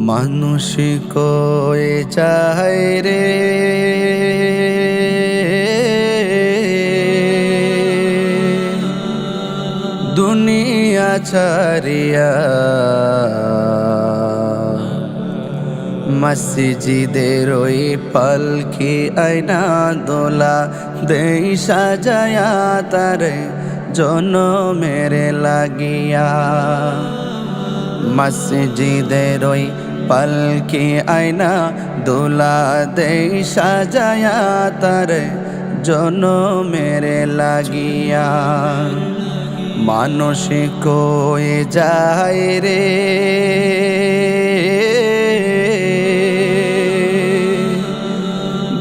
মানুষ কয়ে যায় রে দুনিয়া ছাড়িয়া, মসজিদের ওই পালকি আয়না দোলা দেই সাজায়া তারে জনমের লাগিয়া। মসজিদের ওই পালকি আয়না দোলা দেই সাজায়া তারে জনমের লাগিয়া। মানুষ কয়ে যায় রে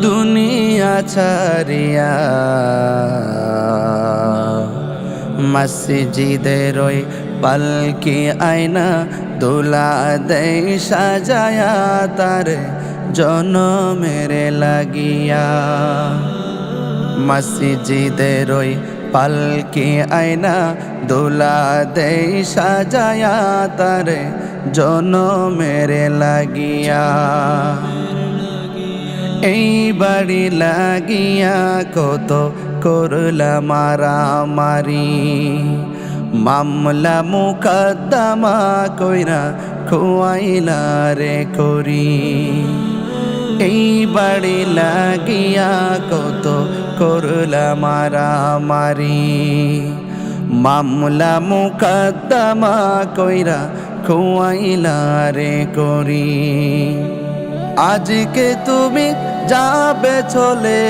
দুনিয়া ছাড়িয়া, মসজিদের ওই পালকি আয়না দোলা দেই সাজায়া তারে জনমের লাগিয়া। মসজিদের ওই পালকি আয়না দোলা দেই সাজায়া তারে জনমের লাগিয়া। এই বাড়ি লাগিয়া কত করলা মারামারি, মামলা মুকদ্দমা কইরা খুয়াইলা রে করি। এই বাড়ি লাগিয়া কত করলা মারামারি, মামলা মুকদ্দমা কইরা খুয়াইলা রে করি। আজকে তুমি যাবে চলে,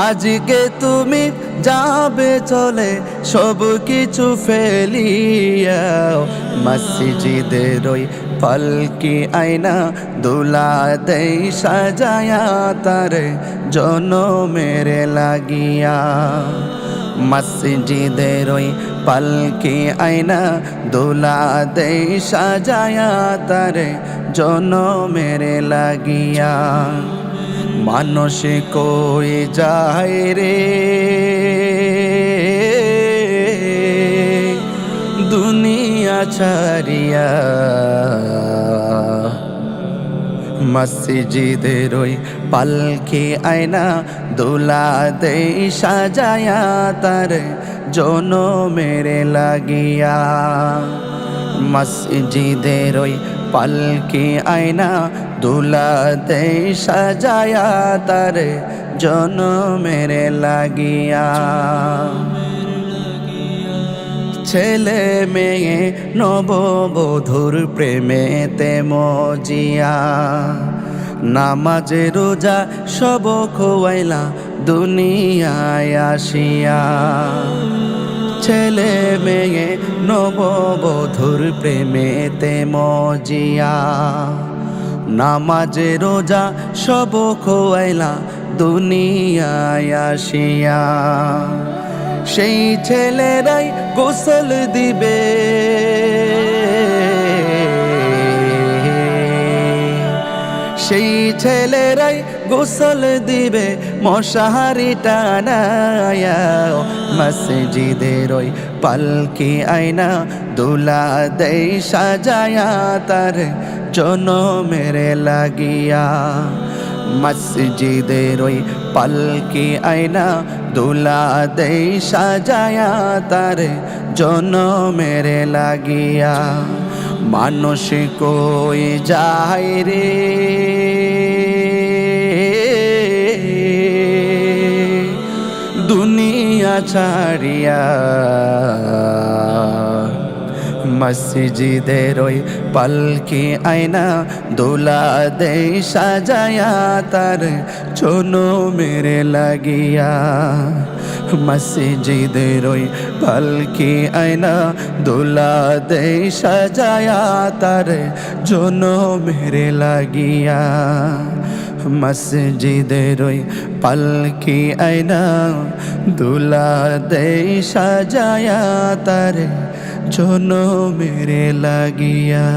আজকে তুমি যাবে চলে সব কিছু ফেলিয়া। মসজিদের ওই পালকি আয়না দোলা দেই সাজায়া তারে জনমের লাগিয়া। মসজিদের ওই পালকি আয়না দোলা দেই সাজায়া তারে জনমের লাগিয়া। মানুষ কয়ে যায় রে দুনিয়া ছাড়িয়া, মসজিদের ওই পালকি আয়না দোলা দেই সাজায়া তারে জনমের লাগিয়া। মসজিদের ওই পালকি আয়না দোলা দেই সাজায়া তারে জনমের লাগিয়া। ছেলে মেয়ে নববধূর প্রেমেতে মজিয়া, নামাজ রোজা সব খোয়াইলা দুনিয়ায় আসিয়া। ছেলে মেয়ে নববধূর প্রেমেতে মজিয়া, নামাজ রোজা সব খোয়াইলা দুনিয়ায় আসিয়া। সেই ছেলেরাই গোসল দিবে, সেই ছেলেরাই গোসল দিবে মশারি টানায়া। মসজিদের ওই পালকি আয়না দোলা দেই সাজায়া তারে জনমের লাগিয়া। মসজিদের ওই পালকি আয়না দোলা দেই সাজায়া তারে জনমের লাগিয়া। মানুষ কয়ে যায় রে দুনিয়া ছাড়িয়া, মসজিদের ওই পালকি আয়না দোলা দেই সাজায়া তারে জনমের লাগিয়া। মসজিদের ওই পালকি আয়না দোলা দেই সাজায়া তারে জনমের লাগিয়া। মসজিদের ওই পালকি আয়না দোলা দেই সাজায়া তারে জনমের লাগিয়া।